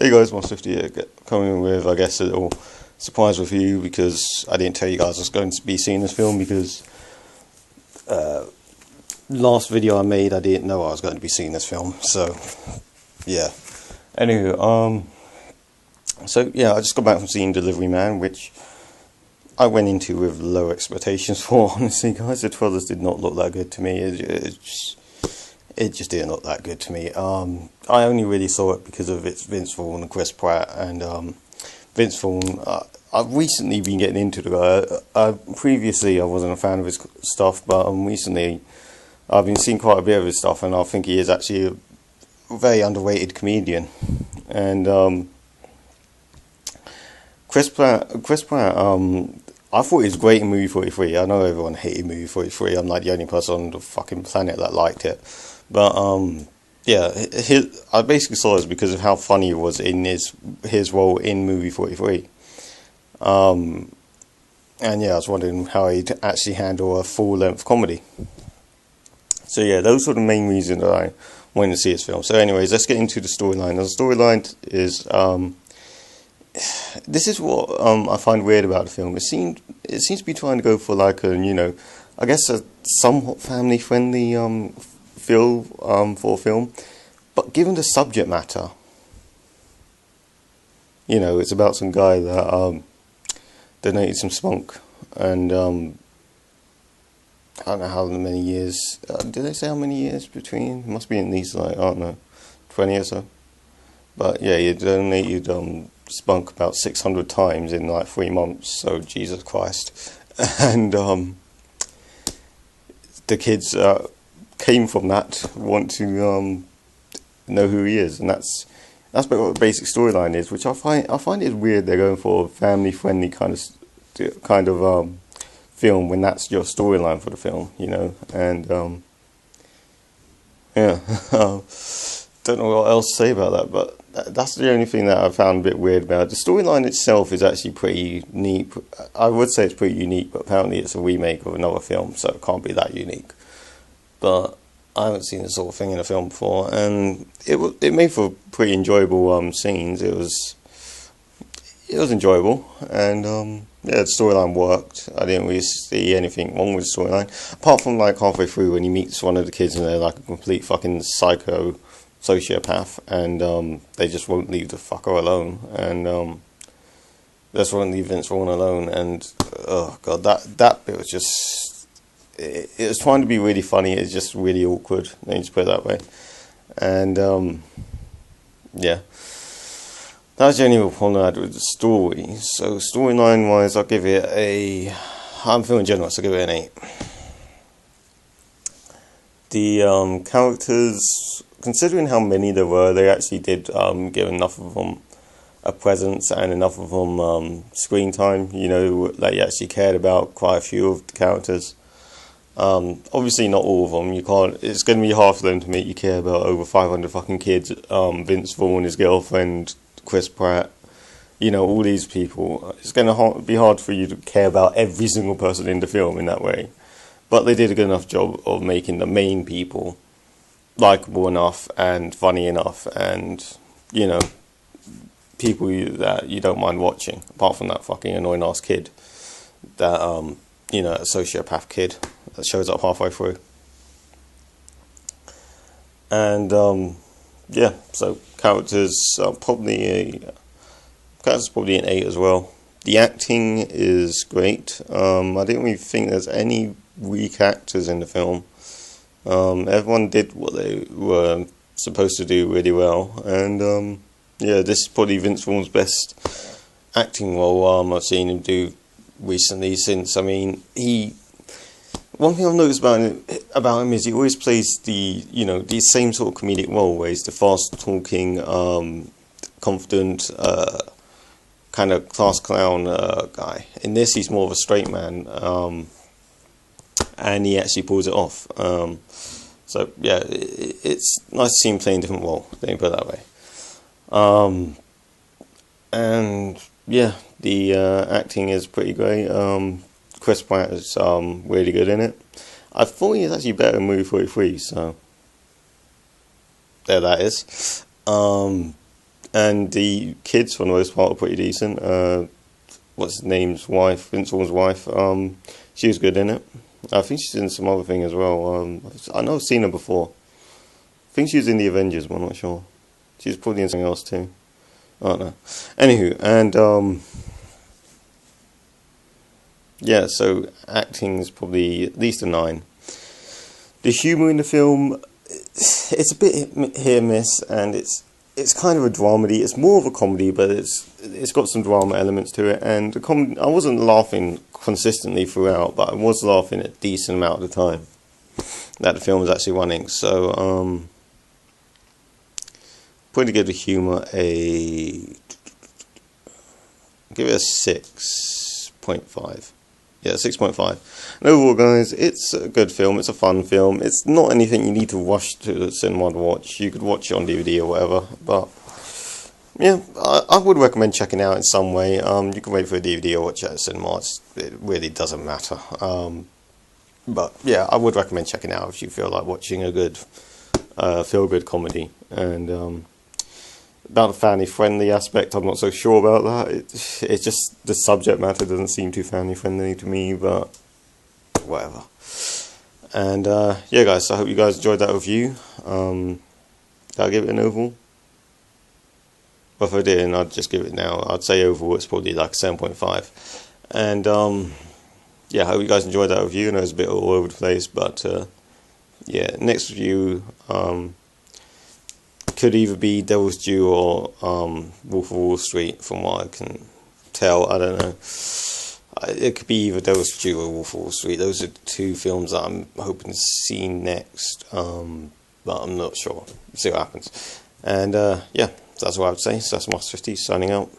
Hey guys, Monster50 here, coming with, I guess, a little surprise review because I didn't tell you guys I was going to be seeing this film because last video I made I didn't know I was going to be seeing this film, so yeah. Anywho, so yeah, I just got back from seeing Delivery Man, which I went into with low expectations for, honestly guys. The trailers did not look that good to me. It just didn't look that good to me. I only really saw it because of its Vince Vaughn and Chris Pratt, and Vince Vaughn, I've recently been getting into the guy. Previously I wasn't a fan of his stuff, but recently I've been seeing quite a bit of his stuff, and I think he is actually a very underrated comedian. And Chris Pratt, I thought he was great in Movie 43. I know everyone hated Movie 43. I'm like the only person on the fucking planet that liked it. But yeah, I basically saw it because of how funny he was in his role in Movie 43. And yeah, I was wondering how he'd actually handle a full-length comedy. So yeah, those were the main reasons that I wanted to see this film. So anyways, let's get into the storyline. The storyline is this is what I find weird about the film. It seems to be trying to go for like a, you know, I guess a somewhat family friendly feel for a film, but given the subject matter, you know, it's about some guy that donated some spunk, and I don't know how many years. Did they say how many years between? It must be at least like, I don't know, 20 or so. But yeah, he donated spunk about 600 times in like 3 months. So Jesus Christ, and the kids came from that want to know who he is, and that's what the basic storyline is. Which I find it weird they're going for a family friendly kind of film when that's your storyline for the film, you know. And yeah, don't know what else to say about that, but that's the only thing that I found a bit weird about it. The storyline itself is actually pretty neat. I would say it's pretty unique, but apparently it's a remake of another film, so it can't be that unique. But I haven't seen this sort of thing in a film before, and it made for pretty enjoyable scenes. It was enjoyable, and yeah, the storyline worked. I didn't really see anything wrong with the storyline, apart from like halfway through when he meets one of the kids and they're like a complete fucking psycho sociopath, and they just won't leave the fucker alone, and they just won't leave Vince Vaughn alone, and oh god, that bit was just, it was trying to be really funny. It's just really awkward, let me just put it that way. And yeah, that was the only problem I had with the story. So storyline wise, I'll give it I'm feeling generous, I'll give it an 8. The characters, considering how many there were, they actually did give enough of them a presence and enough of them screen time, you know, that you actually cared about quite a few of the characters. Obviously not all of them. You can't. It's going to be hard for them to make you care about over 500 fucking kids. Vince Vaughn, his girlfriend, Chris Pratt, you know, all these people. It's going to be hard for you to care about every single person in the film in that way. But they did a good enough job of making the main people likable enough and funny enough, and you know, people that you don't mind watching. Apart from that fucking annoying ass kid, that you know, a sociopath kid that shows up halfway through. And yeah, so characters probably an 8 as well. The acting is great. I didn't really think there's any weak actors in the film. Everyone did what they were supposed to do really well, and yeah, this is probably Vince Vaughn's best acting role I've seen him do recently. Since, I mean, one thing I've noticed about him is he always plays the same sort of comedic role, where he's the fast talking, confident, kind of class clown guy. In this, he's more of a straight man, and he actually pulls it off. So yeah, it's nice to see him playing a different role, let me put it that way. And yeah, the acting is pretty great. Chris Pratt is really good in it. I thought he was actually better in Movie 43, so there that is. and the kids for the most part are pretty decent. What's his name's wife, Vince Vaughn's wife, she was good in it. I think she's in some other thing as well. I know I've seen her before. I think she was in the Avengers, but I'm not sure. She's probably in something else too. I don't know. Anywho, and yeah, so acting is probably at least a 9. The humour in the film, it's a bit hit and miss, and it's kind of a dramedy. It's more of a comedy, but it's got some drama elements to it. And I wasn't laughing consistently throughout, but I was laughing a decent amount of the time that the film was actually running. So, putting together humour, give it a 6.5. Yeah, 6.5. And overall, guys, it's a good film. It's a fun film. It's not anything you need to rush to the cinema to watch. You could watch it on DVD or whatever. But yeah, I would recommend checking it out in some way. You can wait for a DVD or watch it at the cinema. It really doesn't matter. But yeah, I would recommend checking it out if you feel like watching a good feel-good comedy. And about the family-friendly aspect, I'm not so sure about that. It's just the subject matter doesn't seem too family-friendly to me, but whatever. And yeah, guys, so I hope you guys enjoyed that review. I'll give it an overall. Well, if I didn't, I'd just give it now. I'd say overall it's probably like 7.5. And yeah, I hope you guys enjoyed that review. I know it's a bit all over the place, but yeah, next review could either be Devil's Due or Wolf of Wall Street, from what I can tell. I don't know. It could be either Devil's Due or Wolf of Wall Street. Those are 2 films that I'm hoping to see next, but I'm not sure. See what happens. And yeah, that's what I would say. So that's Master 50 signing out.